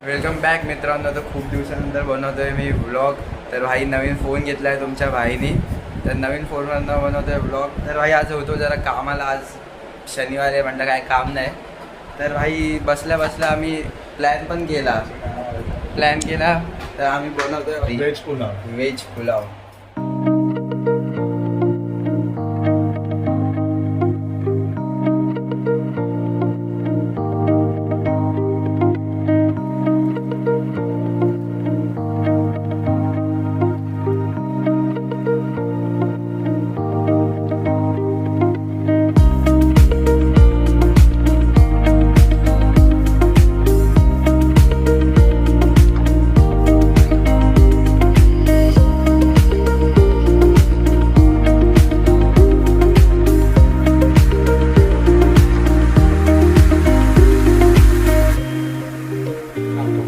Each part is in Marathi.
वेलकम बॅक मित्रांनो. तर खूप दिवसानंतर बनवतोय मी व्लॉग. तर भाई नवीन फोन घेतला आहे तुमच्या भाईनी, तर नवीन फोनवरनं बनवतोय व्लॉग. तर भाई आज होतो जरा कामाला, आज शनिवार आहे म्हटलं काय काम नाही. तर भाई बसल्या बसल्या आम्ही प्लॅन केला. तर आम्ही बनवतोय व्हेज पुलाव.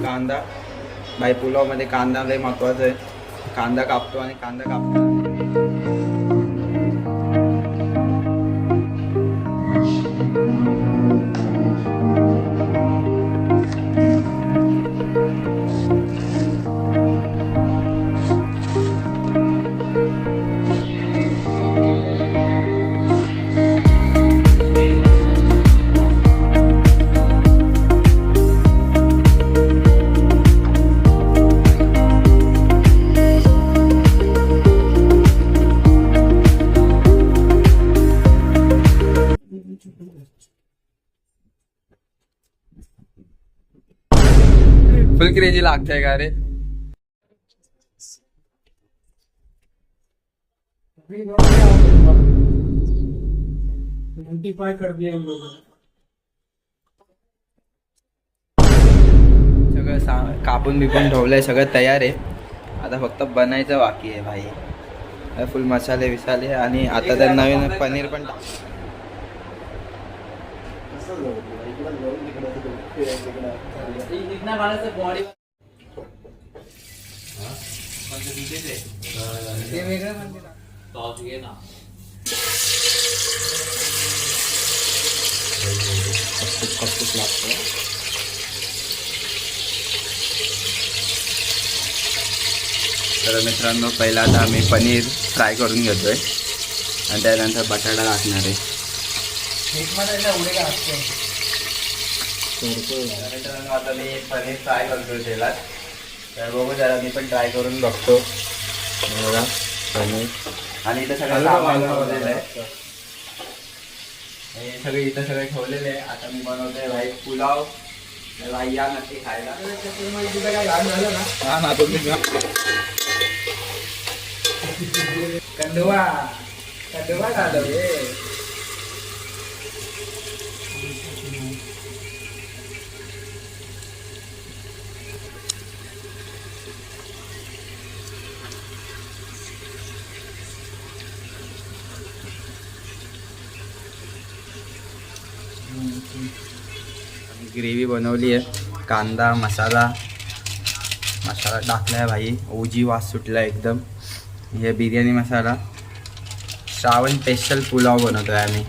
कांदा भाई, पुलावमध्ये कांदा लय महत्वाचा आहे. कांदा कापतो आणि कांदा कापतो. फुल क्रेजी लागतंय का रे? सगळं कापून बिपून ठेवलंय, सगळं तयार आहे. आता फक्त बनायचं बाकी आहे भाई. फुल मसाले विसाले आणि आता तर नवीन पनीर पण तर मित्रांनो, पहिला आता आम्ही पनीर फ्राय करून घेतोय आणि त्यानंतर बटाटा टाकणार आहे. मित्रांनो, आता मी पनीर फ्राय करतोय तेलात. तर बघू जरा, मी पण ट्राय करून बघतो. बघा पनीर, आणि इथं सगळं सामान ठेवलेलं आहे. हे सगळे इथं सगळे ठेवलेले आहे. आता मी बनवतोय भाई पुलाव. भाई या नक्की खायला. कंदवा कंदवा झालं हे. ग्रेव्ही बनवली आहे. कांदा मसाला टाकला आहे भाई. ओजी वास सुटला एकदम. हे बिर्याणी मसाला. श्रावण स्पेशल पुलाव बनवतोय आम्ही.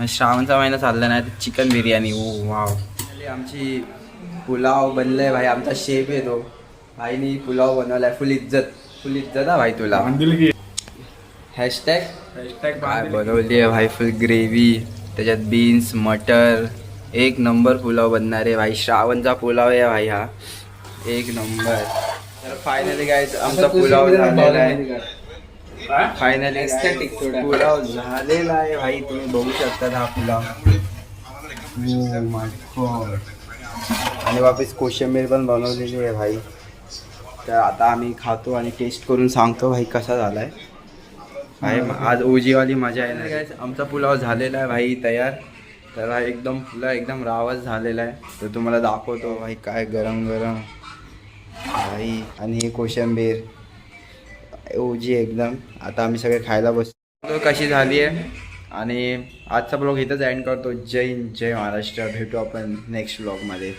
श्रावणचा महिना चालला नाही तर चिकन बिर्याणी. ओ वाव. आमची पुलाव बनलाय भाई. आमचा शेफ आहे तो. भाईनी पुलाव बनवलाय. फुल इज्जत हा भाई तुला. हॅशटॅग काय बनवली आहे भाई. फुल ग्रेव्ही, त्याच्यात बीन्स मटर. एक नंबर पुलाव बनणार आहे भाई. श्रावणचा पुलाव आहे भाई हा. एक नंबर. तर फायनली काय आमचा पुलाव झालेला आहे. पुलाव झालेला आहे भाई. तुम्ही बघू शकता हा पुलाव. आणि वापस कोशिंबीर पण बनवलेली आहे भाई. तर आता आम्ही खातो आणि टेस्ट करून सांगतो भाई कसा झालाय भाई. आज ओजीवाली मजा आहे ना. आमचा पुलाव झालेला आहे भाई तयार. तर हा एकदम रावच झालेला आहे. तर तुम्हाला दाखवतो भाई काय गरम गरम भाई. आणि हे कोशिंबीर ओजी एकदम. आता आम्ही सगळे खायला बसतो. कशी झाली आहे. आणि आजचा ब्लॉग इथंच एंड करतो. जय हिंद, जय महाराष्ट्र. भेटू आपण नेक्स्ट ब्लॉगमध्ये.